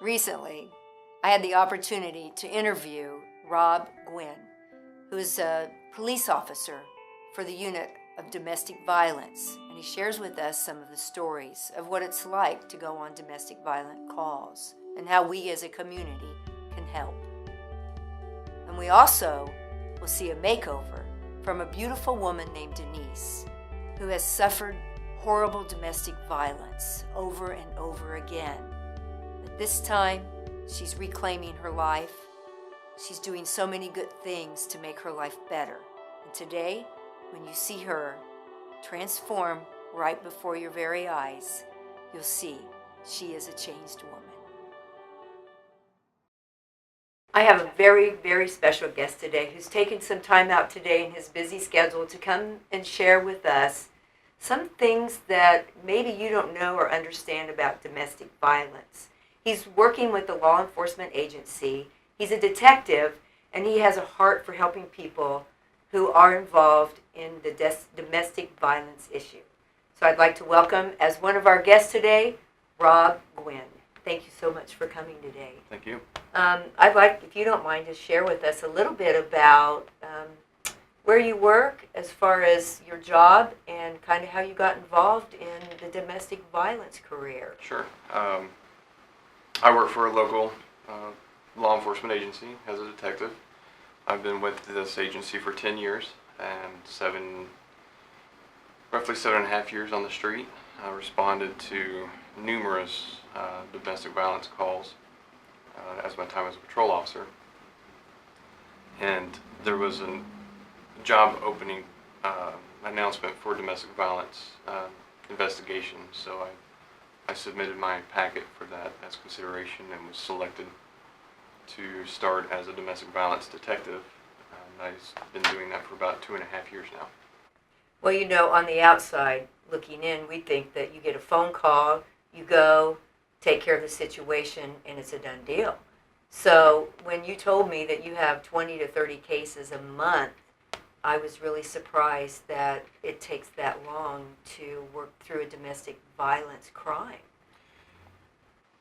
Recently, I had the opportunity to interview Rob Gwynn, who is a police officer for the unit of domestic violence, and he shares with us some of the stories of what it's like to go on domestic violent calls and how we as a community can help. And we also will see a makeover from a beautiful woman named Denise, who has suffered horrible domestic violence over and over again. But this time, she's reclaiming her life. She's doing so many good things to make her life better. And today, when you see her transform right before your very eyes, you'll see she is a changed woman. I have a very, very special guest today who's taken some time out today in his busy schedule to come and share with us some things that maybe you don't know or understand about domestic violence. He's working with the law enforcement agency. He's a detective, and he has a heart for helping people who are involved in the domestic violence issue. So I'd like to welcome, as one of our guests today, Rob Gwynn. Thank you so much for coming today. Thank you. I'd like, if you don't mind, to share with us a little bit about where you work as far as your job and kind of how you got involved in the domestic violence career. Sure. I work for a local law enforcement agency as a detective. I've been with this agency for 10 years and roughly 7.5 years on the street. I responded to numerous domestic violence calls as my time as a patrol officer. And there was a job opening announcement for domestic violence investigation, so I submitted my packet for that as consideration and was selected to start as a domestic violence detective. And I've been doing that for about 2.5 years now. Well, you know, on the outside, looking in, we think that you get a phone call, you go, take care of the situation, and it's a done deal. So when you told me that you have 20 to 30 cases a month, I was really surprised that it takes that long to work through a domestic violence crime.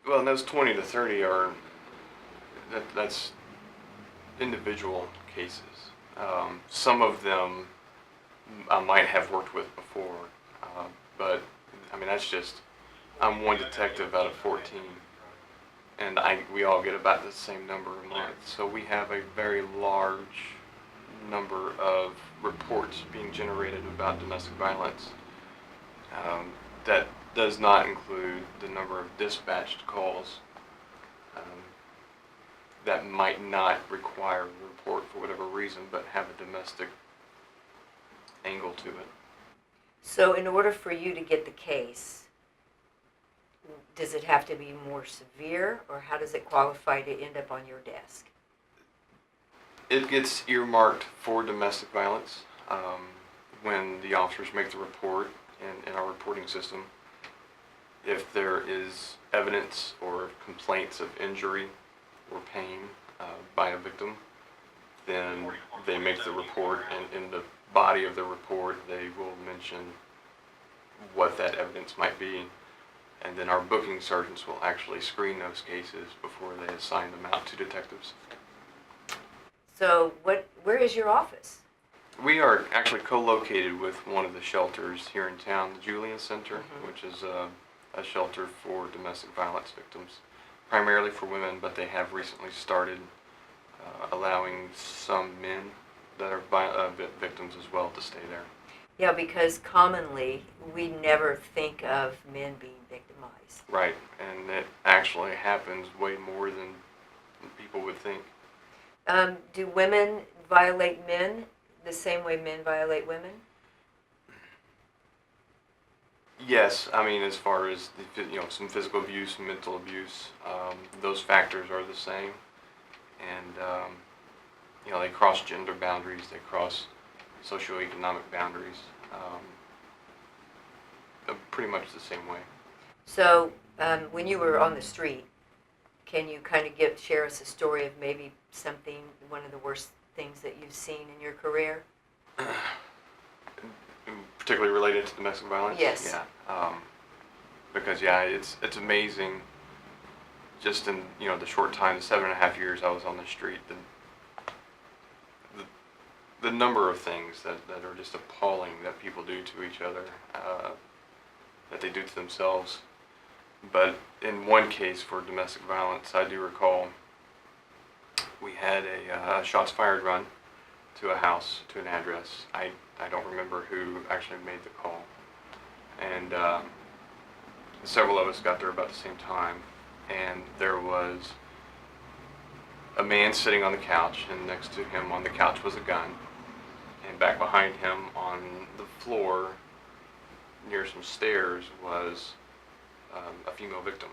Well, and those 20 to 30 that's individual cases. Some of them I might have worked with before, but I mean, I'm one detective out of 14, and we all get about the same number a month, so we have a very large number of reports being generated about domestic violence. That does not include the number of dispatched calls that might not require a report for whatever reason, but have a domestic angle to it. So in order for you to get the case, does it have to be more severe, or how does it qualify to end up on your desk? It gets earmarked for domestic violence when the officers make the report in our reporting system. If there is evidence or complaints of injury or pain by a victim, then they make the report, and in the body of the report they will mention what that evidence might be, and then our booking sergeants will actually screen those cases before they assign them out to detectives. So where is your office? We are actually co-located with one of the shelters here in town, the Julian Center, which is a shelter for domestic violence victims, primarily for women, but they have recently started allowing some men that are victims as well to stay there. Yeah, because commonly we never think of men being victimized. Right, and it actually happens way more than people would think. Do women violate men the same way men violate women? Yes, I mean, as far as some physical abuse, mental abuse, those factors are the same, and they cross gender boundaries, they cross socioeconomic boundaries, pretty much the same way. So when you were on the street, can you kind of share us a story of maybe one of the worst things that you've seen in your career? Particularly related to domestic violence? Yes. Yeah. Because it's amazing just in the short time, the 7.5 years I was on the street, the number of things that are just appalling that people do to each other, that they do to themselves. But in one case for domestic violence, I do recall we had a shots fired run to a house, to an address. I don't remember who actually made the call. And several of us got there about the same time. And there was a man sitting on the couch, and next to him on the couch was a gun. And back behind him on the floor near some stairs was a female victim.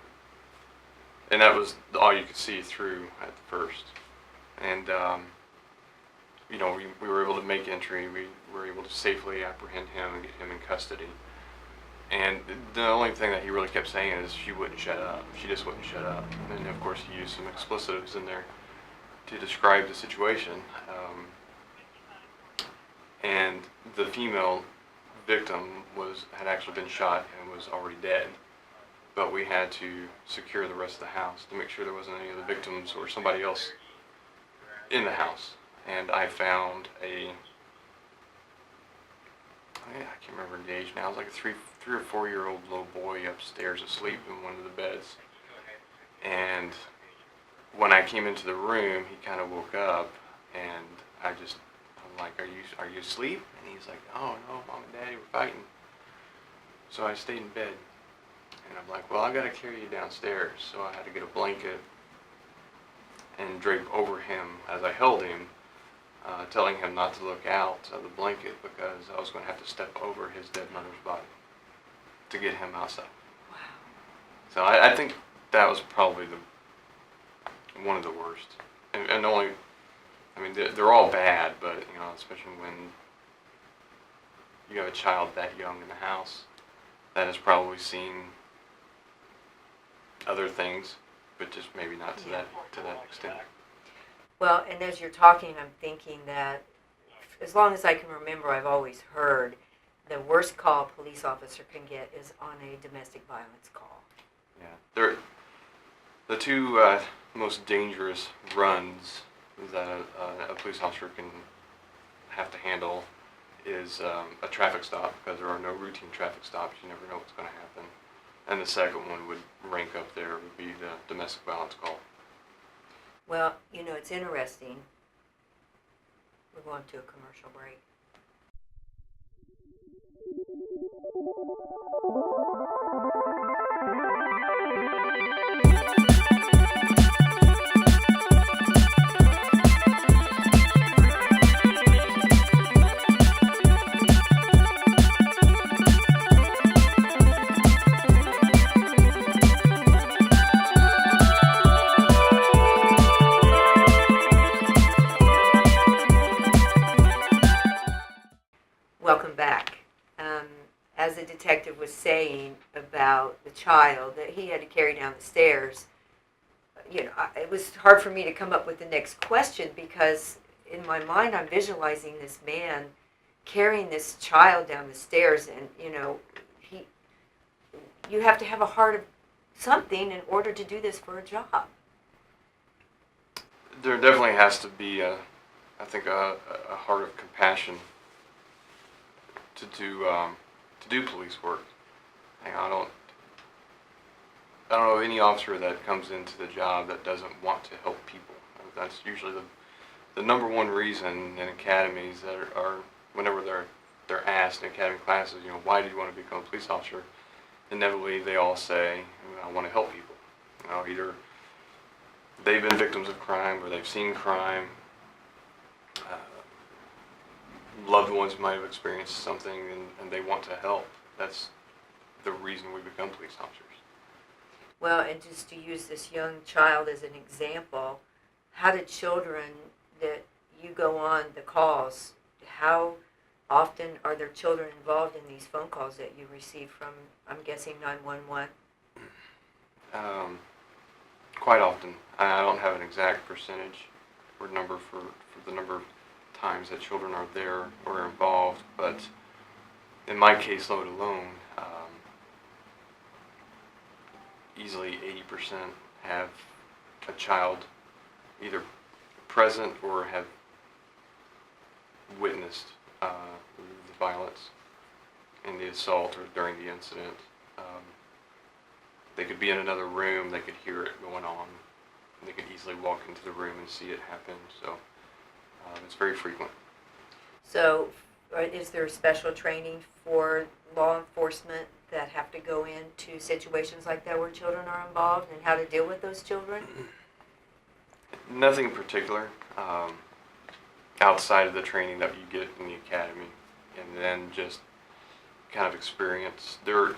And that was all you could see through at first. And, we were able to make entry. We were able to safely apprehend him and get him in custody. And the only thing that he really kept saying is she wouldn't shut up. She just wouldn't shut up. And of course he used some expletives in there to describe the situation. And the female victim had actually been shot and was already dead. But we had to secure the rest of the house to make sure there wasn't any of the victims or somebody else in the house. And I found I can't remember the age now. It was like a 3 or 4 year old little boy upstairs asleep in one of the beds. And when I came into the room, he kind of woke up, and I'm like, are you asleep? And he's like, oh no, Mom and Daddy were fighting. So I stayed in bed. And I'm like, well, I gotta carry you downstairs. So I had to get a blanket and drape over him as I held him, telling him not to look out of the blanket because I was going to have to step over his dead mother's body to get him outside. Wow. So I think that was probably one of the worst. And only, they're all bad, but, especially when you have a child that young in the house that has probably seen other things, but just maybe not to that extent. Well, and as you're talking, I'm thinking that as long as I can remember, I've always heard the worst call a police officer can get is on a domestic violence call. Yeah, they're the two most dangerous runs that a police officer can have to handle is a traffic stop, because there are no routine traffic stops. You never know what's going to happen. And the second one would rank up there, would be the domestic violence call. Well, it's interesting. We're going to a commercial break. Welcome back. As the detective was saying about the child that he had to carry down the stairs, it was hard for me to come up with the next question, because in my mind I'm visualizing this man carrying this child down the stairs, and you have to have a heart of something in order to do this for a job. There definitely has to be a heart of compassion to do police work. I don't know of any officer that comes into the job that doesn't want to help people. That's usually the number one reason in academies that are whenever they're asked in academy classes, why do you want to become a police officer? Inevitably, they all say, I want to help people. Either they've been victims of crime or they've seen crime. Loved ones might have experienced something, and they want to help. That's the reason we become police officers. Well, and just to use this young child as an example, how do children that you go on the calls, how often are there children involved in these phone calls that you receive from, I'm guessing, 911? Quite often. I don't have an exact percentage or number for the number of times that children are there or involved, but in my caseload alone, easily 80% have a child either present or have witnessed the violence in the assault or during the incident. They could be in another room, they could hear it going on, they could easily walk into the room and see it happen, so it's very frequent. So, is there special training for law enforcement that have to go into situations like that where children are involved and how to deal with those children? Nothing in particular, outside of the training that you get in the academy, and then just kind of experience. They're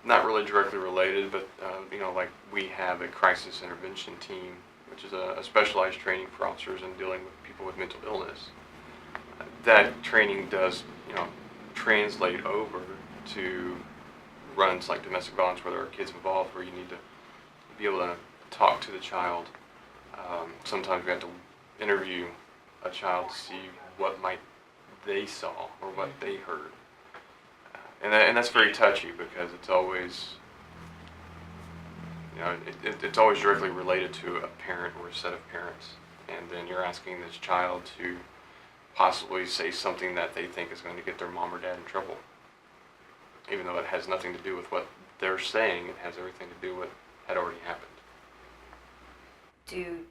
not really directly related, but like we have a crisis intervention team, which is a specialized training for officers in dealing with people with mental illness. That training does, translate over to runs like domestic violence where there are kids involved, where you need to be able to talk to the child. Sometimes we have to interview a child to see what might they saw or what they heard. And that's very touchy because it's always, it's always directly related to a parent or a set of parents. And then you're asking this child to possibly say something that they think is going to get their mom or dad in trouble. Even though it has nothing to do with what they're saying, it has everything to do with what had already happened. Do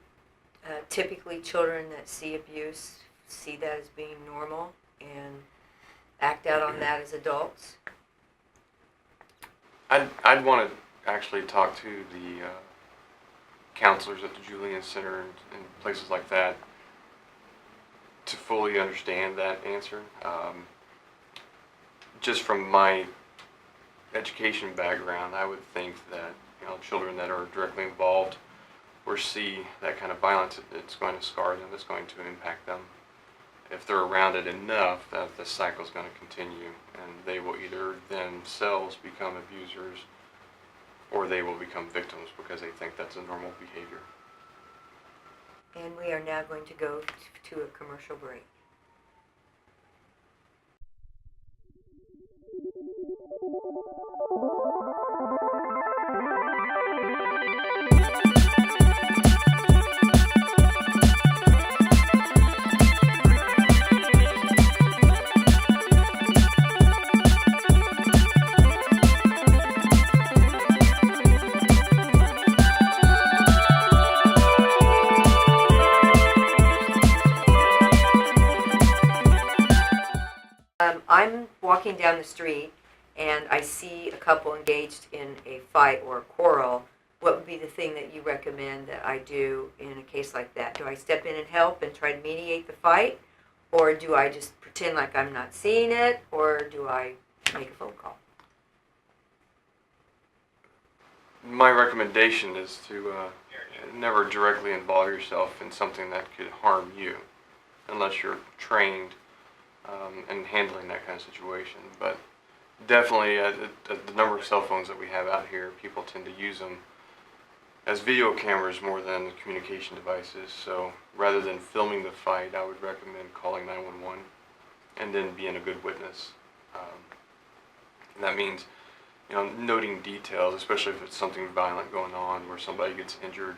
typically children that see abuse see that as being normal and act out on that as adults? I'd want to actually talk to the counselors at the Julian Center and places like that to fully understand that answer. Just from my education background, I would think that children that are directly involved or see that kind of violence, it's going to scar them, it's going to impact them. If they're around it enough, that the cycle is going to continue, and they will either themselves become abusers or they will become victims because they think that's a normal behavior. And we are now going to go to a commercial break. I'm walking down the street and I see a couple engaged in a fight or a quarrel. What would be the thing that you recommend that I do in a case like that? Do I step in and help and try to mediate the fight? Or do I just pretend like I'm not seeing it? Or do I make a phone call? My recommendation is to never directly involve yourself in something that could harm you unless you're trained in handling that kind of situation. But definitely, the number of cell phones that we have out here, people tend to use them as video cameras more than communication devices. So rather than filming the fight, I would recommend calling 911 and then being a good witness. And that means, noting details, especially if it's something violent going on where somebody gets injured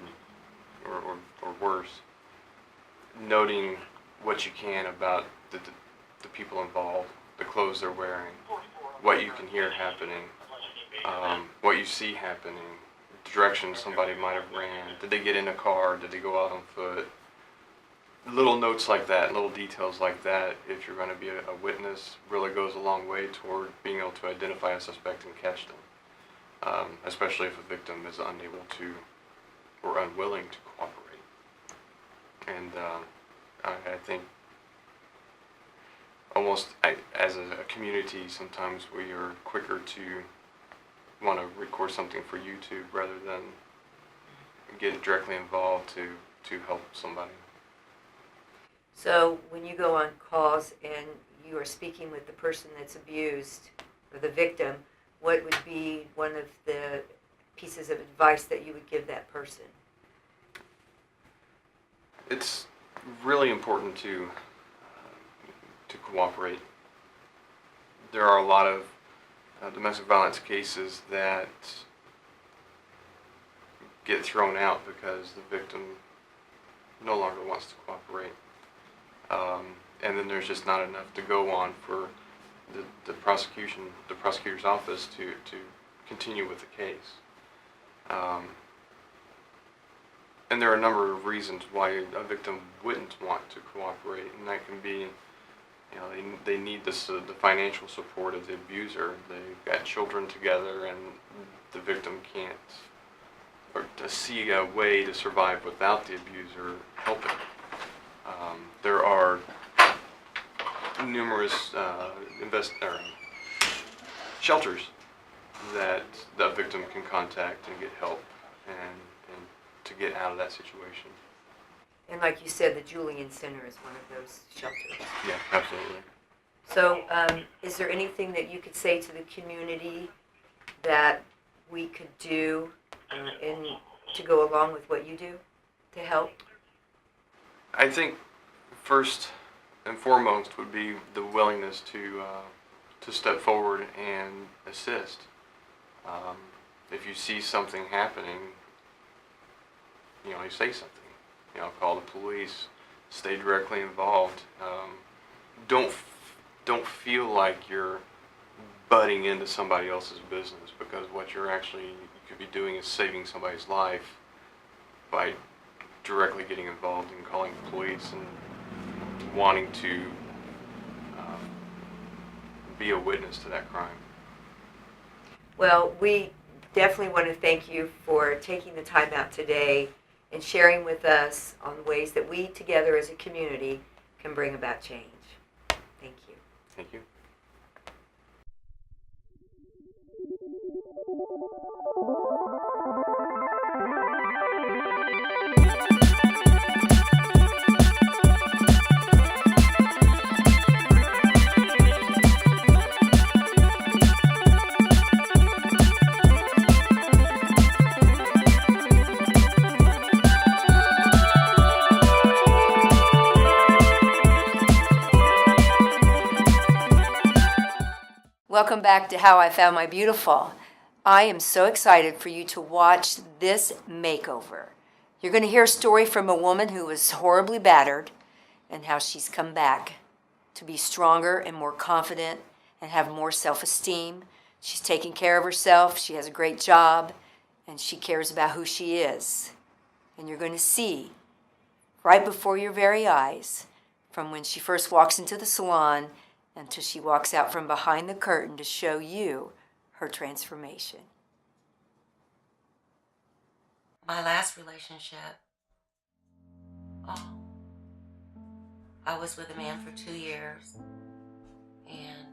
or worse. Noting what you can about the people involved, the clothes they're wearing, what you can hear happening, what you see happening, the direction somebody might have ran, did they get in a car, did they go out on foot. Little notes like that, little details like that, if you're going to be a witness, really goes a long way toward being able to identify a suspect and catch them, especially if a victim is unable to or unwilling to cooperate. And I think almost as a community, sometimes we are quicker to want to record something for YouTube rather than get directly involved to help somebody. So when you go on calls and you are speaking with the person that's abused or the victim, what would be one of the pieces of advice that you would give that person? It's really important to cooperate. There are a lot of domestic violence cases that get thrown out because the victim no longer wants to cooperate. And then there's just not enough to go on for the prosecutor's office to continue with the case. And there are a number of reasons why a victim wouldn't want to cooperate, and that can be, they need the financial support of the abuser. They've got children together, and the victim can't, or to see a way to survive without the abuser helping. There are numerous shelters that the victim can contact and get help and to get out of that situation. And like you said, the Julian Center is one of those shelters. Yeah, absolutely. So is there anything that you could say to the community that we could do to go along with what you do to help? I think first and foremost would be the willingness to step forward and assist. If you see something happening, you say something. Call the police. Stay directly involved. Don't feel like you're butting into somebody else's business, because what you could be doing is saving somebody's life by directly getting involved and calling the police and wanting to be a witness to that crime. Well, we definitely want to thank you for taking the time out today and sharing with us on ways that we together as a community can bring about change. Thank you. Thank you. Welcome back to How I Found My Beautiful. I am so excited for you to watch this makeover. You're going to hear a story from a woman who was horribly battered and how she's come back to be stronger and more confident and have more self-esteem. She's taking care of herself, she has a great job, and she cares about who she is. And you're going to see right before your very eyes, from when she first walks into the salon until she walks out from behind the curtain to show you her transformation. My last relationship, I was with a man for 2 years, and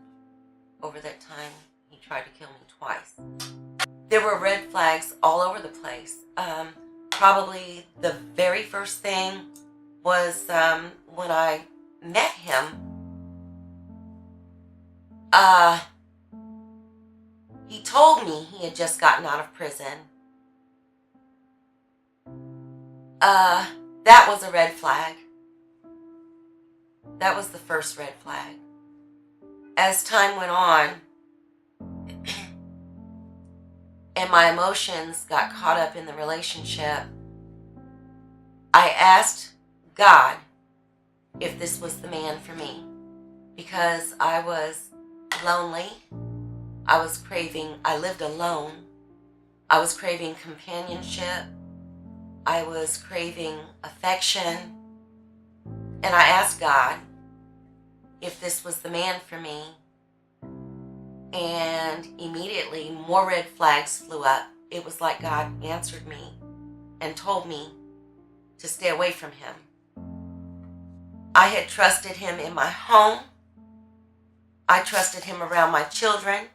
over that time, he tried to kill me twice. There were red flags all over the place. Probably the very first thing was when I met him. He told me he had just gotten out of prison. That was a red flag. That was the first red flag. As time went on, and my emotions got caught up in the relationship, I asked God if this was the man for me, because I was lonely. I lived alone. I was craving companionship. I was craving affection. And I asked God if this was the man for me. And immediately more red flags flew up. It was like God answered me and told me to stay away from him. I had trusted him in my home. I trusted him around my children.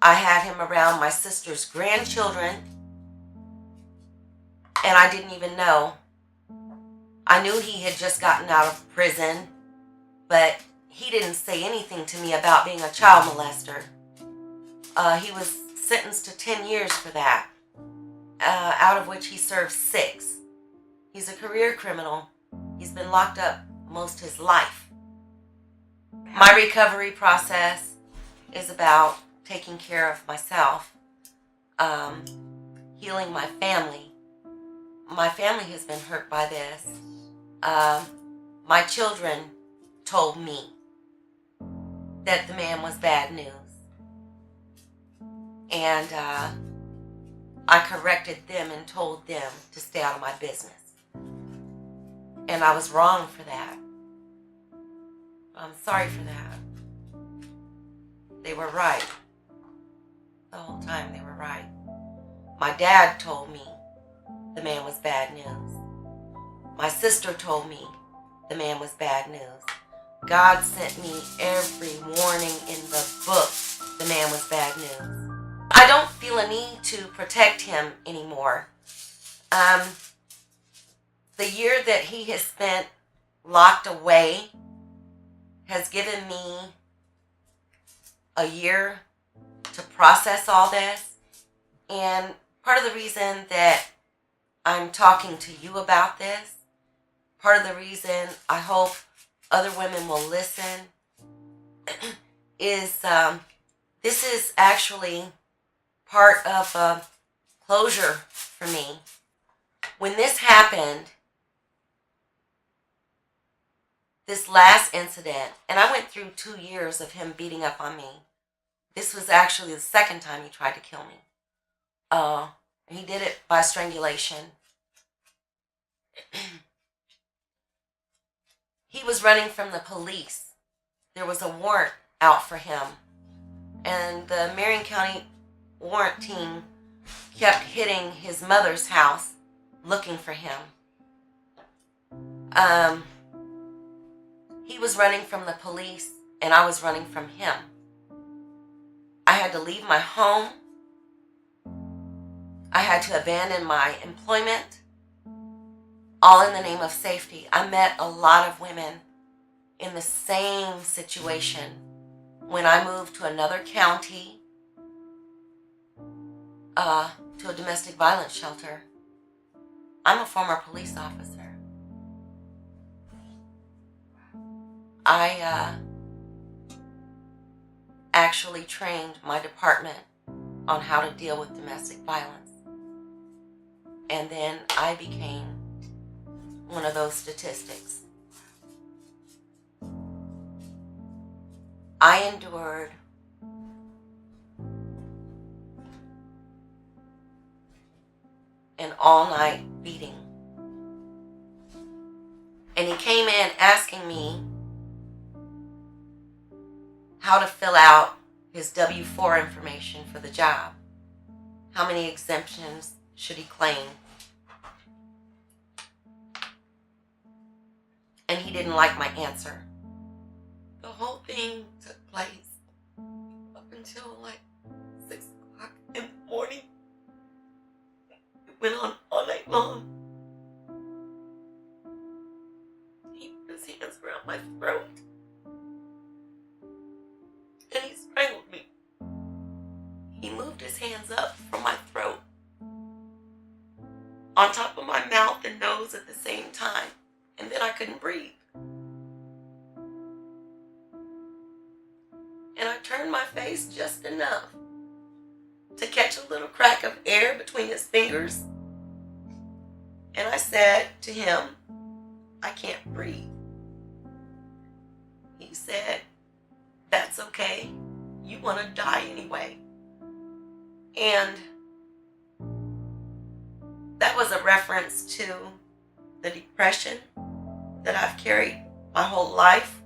I had him around my sister's grandchildren. And I didn't even know. I knew he had just gotten out of prison, but he didn't say anything to me about being a child molester. He was sentenced to 10 years for that, out of which he served 6. He's a career criminal. He's been locked up most his life. My recovery process is about taking care of myself. healing my family. My family has been hurt by this. My children told me that the man was bad news. And I corrected them and told them to stay out of my business. And I was wrong for that. I'm sorry for that. They were right. The whole time they were right. My dad told me the man was bad news. My sister told me the man was bad news. God sent me every warning in the book the man was bad news. I don't feel a need to protect him anymore. The year that he has spent locked away has given me a year to process all this. And part of the reason that I'm talking to you about this, part of the reason I hope other women will listen, is this is actually part of closure for me. When this happened, this last incident, and I went through 2 years of him beating up on me. This was actually the second time he tried to kill me. He did it by strangulation. He was running from the police. There was a warrant out for him. And the Marion County warrant team kept hitting his mother's house looking for him. He was running from the police and I was running from him. I had to leave my home. I had to abandon my employment, all in the name of safety. I met a lot of women in the same situation when I moved to another county, to a domestic violence shelter. I'm a former police officer. I actually trained my department on how to deal with domestic violence. And then I became one of those statistics. I endured an all-night beating. And he came in asking me how to fill out his W-4 information for the job. How many exemptions should he claim? And he didn't like my answer. The whole thing took place up until like 6 o'clock in the morning. It went on all night long. He put his hands around my throat. And he strangled me. He moved his hands up from my throat, on top of my mouth and nose at the same time. And then I couldn't breathe. And I turned my face just enough to catch a little crack of air between his fingers. And I said to him, "I can't breathe." He said, "That's okay. You want to die anyway." And that was a reference to the depression that I've carried my whole life.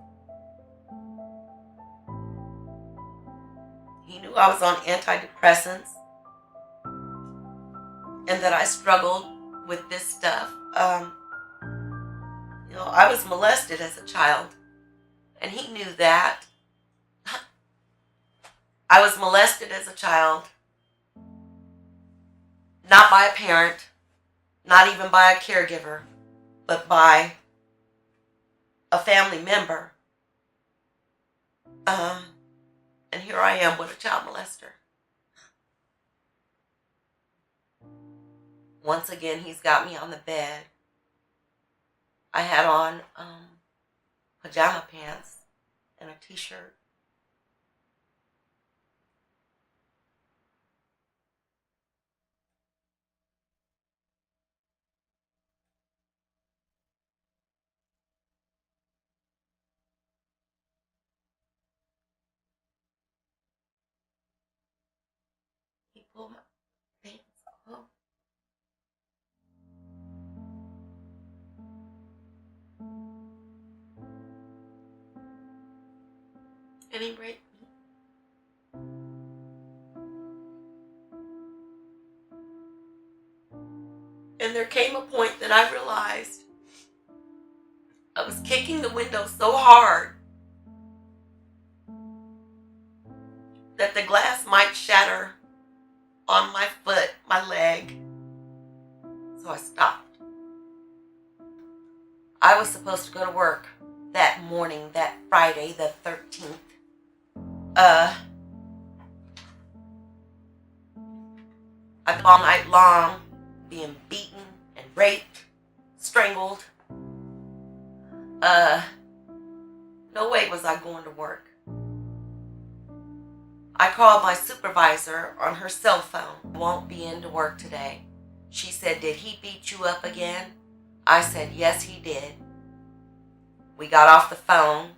He knew I was on antidepressants and that I struggled with this stuff. I was molested as a child, and he knew that. I was molested as a child, not by a parent, not even by a caregiver, but by a family member. And here I am with a child molester. Once again, he's got me on the bed. I had on pajama pants and a t-shirt. pull my pants off. And he raped me. And there came a point that I realized I was kicking the window so hard that the glass might shatter on my foot, my leg. So I stopped. I was supposed to go to work that morning, that Friday, the 13th. I've been all night long being beaten and raped, strangled. No way was I going to work. I called my supervisor on her cell phone. Won't be into work today. She said, did he beat you up again? I said, yes, he did. We got off the phone.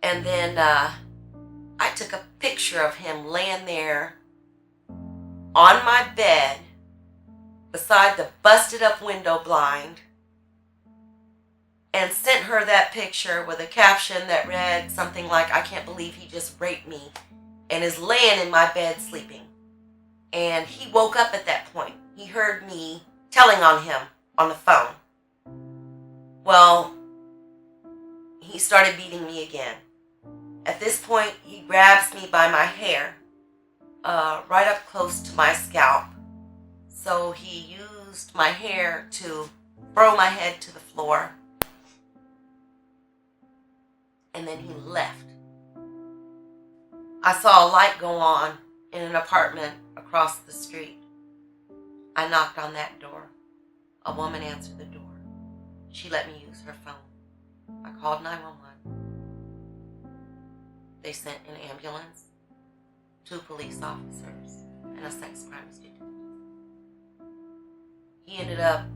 And then I took a picture of him laying there on my bed beside the busted up window blind and sent her that picture with a caption that read something like, I can't believe he just raped me, and is laying in my bed sleeping. And he woke up at that point. He heard me telling on him on the phone. Well, he started beating me again. At this point, he grabs me by my hair, right up close to my scalp. So he used my hair to throw my head to the floor. And then he left. I saw a light go on in an apartment across the street. I knocked on that door. A woman answered the door. She let me use her phone. I called 911. They sent an ambulance, 2 police officers, and a sex crimes detective. He ended up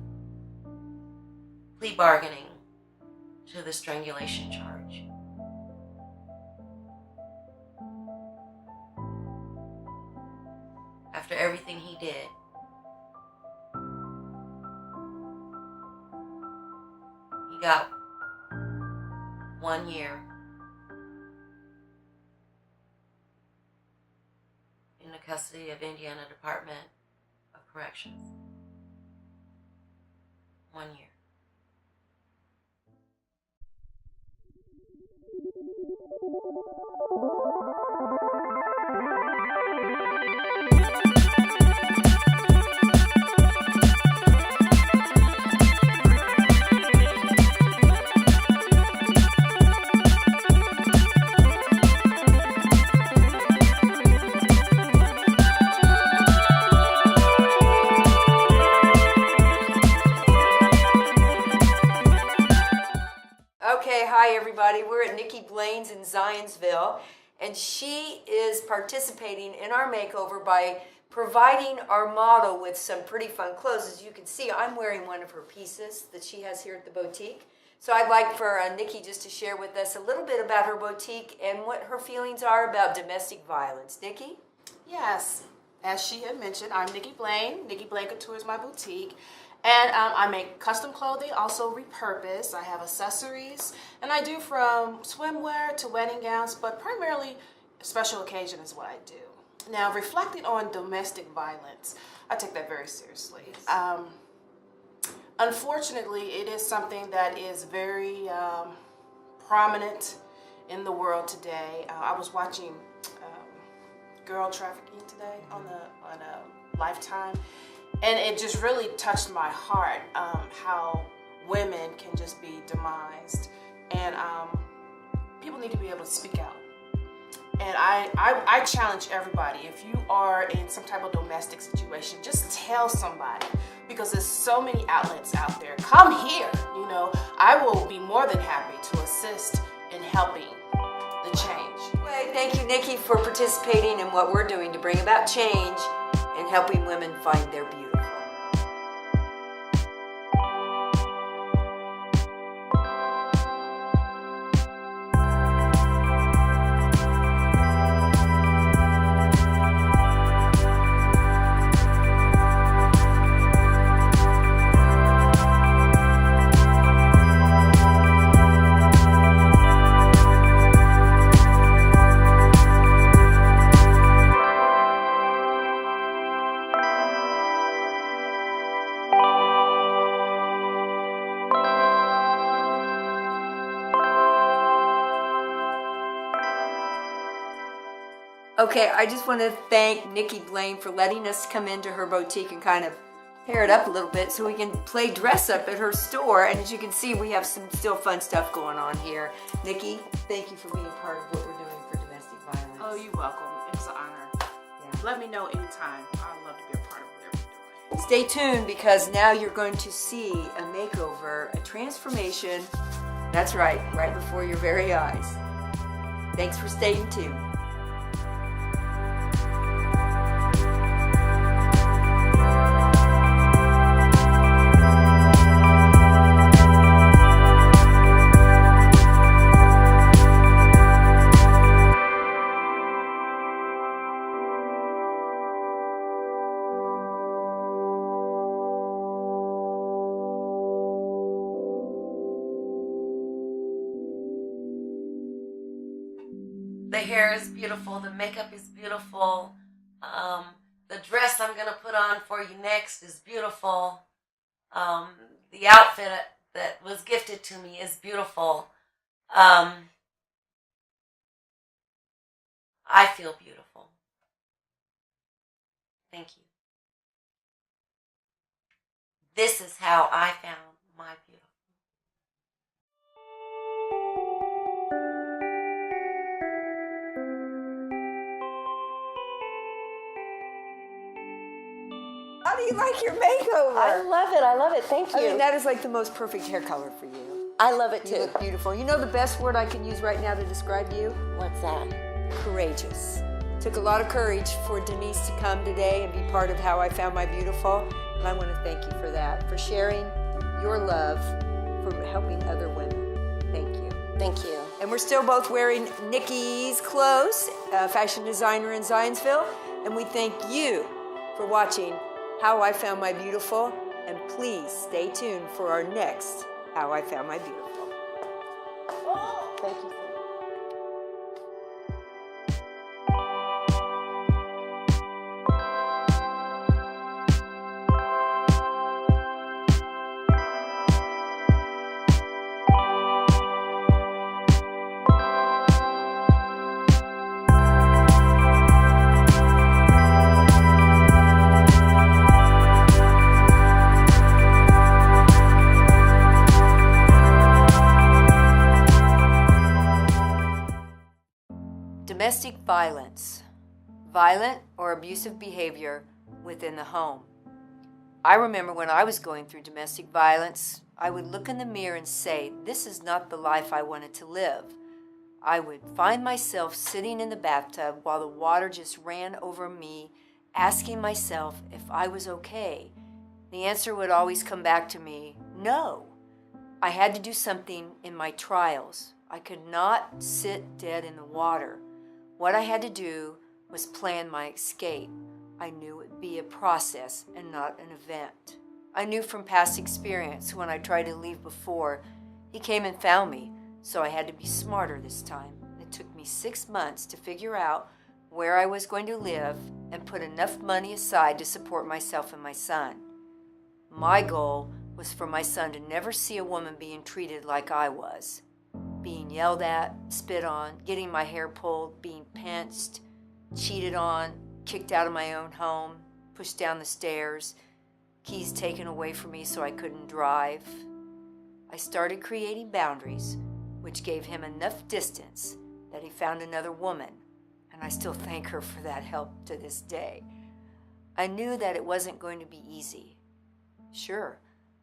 plea bargaining to the strangulation charge. After everything he did, he got 1 year in the custody of Indiana Department of Corrections. 1 year. Okay, hi everybody. We're at Nikki Blaine's in Zionsville, and she is participating in our makeover by providing our model with some pretty fun clothes. As you can see, I'm wearing one of her pieces that she has here at the boutique. So I'd like for Nikki just to share with us a little bit about her boutique and what her feelings are about domestic violence. Nikki? Yes, as she had mentioned, I'm Nikki Blaine. Nikki Blaine Couture is my boutique. And I make custom clothing, also repurpose. I have accessories, and I do from swimwear to wedding gowns, but primarily special occasion is what I do. Now, reflecting on domestic violence, I take that very seriously. Unfortunately, it is something that is very prominent in the world today. I was watching girl trafficking today on a Lifetime. And it just really touched my heart, how women can just be demised, and people need to be able to speak out. And I challenge everybody, if you are in some type of domestic situation, just tell somebody, because there's so many outlets out there. Come here, you know, I will be more than happy to assist in helping the change. Well, thank you, Nikki, for participating in what we're doing to bring about change and helping women find their beauty. Okay, I just want to thank Nikki Blaine for letting us come into her boutique and kind of pair it up a little bit so we can play dress up at her store. And as you can see, we have some still fun stuff going on here. Nikki, thank you for being part of what we're doing for domestic violence. Oh, you're welcome. It's an honor. Yeah. Let me know anytime. I'd love to be a part of whatever you're doing. Stay tuned because now you're going to see a makeover, a transformation. That's right before your very eyes. Thanks for staying tuned. The hair is beautiful. The makeup is beautiful. The dress I'm going to put on for you next is beautiful. The outfit that was gifted to me is beautiful. I feel beautiful. Thank you. This is how I found my beautiful. How do you like your makeover? I love it. Thank you. I mean, that is like the most perfect hair color for you. I love it You too. look beautiful. You know the best word I can use right now to describe you? What's that? Courageous. Took a lot of courage for Denise to come today and be part of How I Found My Beautiful. And I want to thank you for that, for sharing your love, for helping other women. Thank you. Thank you. And we're still both wearing Nikki's clothes, fashion designer in Zionsville. And we thank you for watching How I Found My Beautiful. And please stay tuned for our next How I Found My Beautiful. Thank you. Domestic violence, violent or abusive behavior within the home. I remember when I was going through domestic violence, I would look in the mirror and say, this is not the life I wanted to live. I would find myself sitting in the bathtub while the water just ran over me, asking myself if I was okay. The answer would always come back to me, no. I had to do something in my trials. I could not sit dead in the water. What I had to do was plan my escape. I knew it would be a process and not an event. I knew from past experience when I tried to leave before, he came and found me, so I had to be smarter this time. It took me 6 months to figure out where I was going to live and put enough money aside to support myself and my son. My goal was for my son to never see a woman being treated like I was. Being yelled at, spit on, getting my hair pulled, being pantsed, cheated on, kicked out of my own home, pushed down the stairs, keys taken away from me so I couldn't drive. I started creating boundaries, which gave him enough distance that he found another woman, and I still thank her for that help to this day. I knew that it wasn't going to be easy. Sure,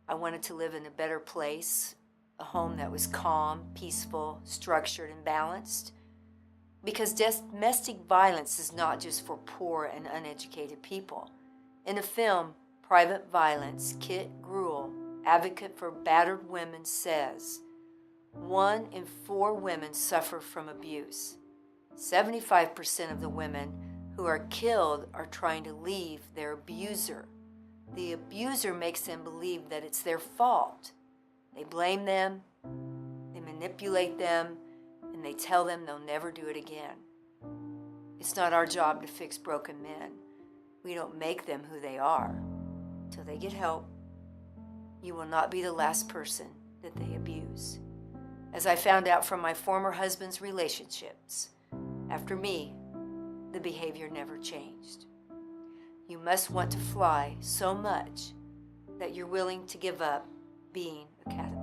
I wanted to live in a better place, a home that was calm, peaceful, structured, and balanced. Because domestic violence is not just for poor and uneducated people. In the film, Private Violence, Kit Gruel, advocate for battered women, says, 1 in 4 women suffer from abuse. 75% of the women who are killed are trying to leave their abuser. The abuser makes them believe that it's their fault. They blame them, they manipulate them, and they tell them they'll never do it again. It's not our job to fix broken men. We don't make them who they are. Till they get help, you will not be the last person that they abuse. As I found out from my former husband's relationships, after me, the behavior never changed. You must want to fly so much that you're willing to give up being a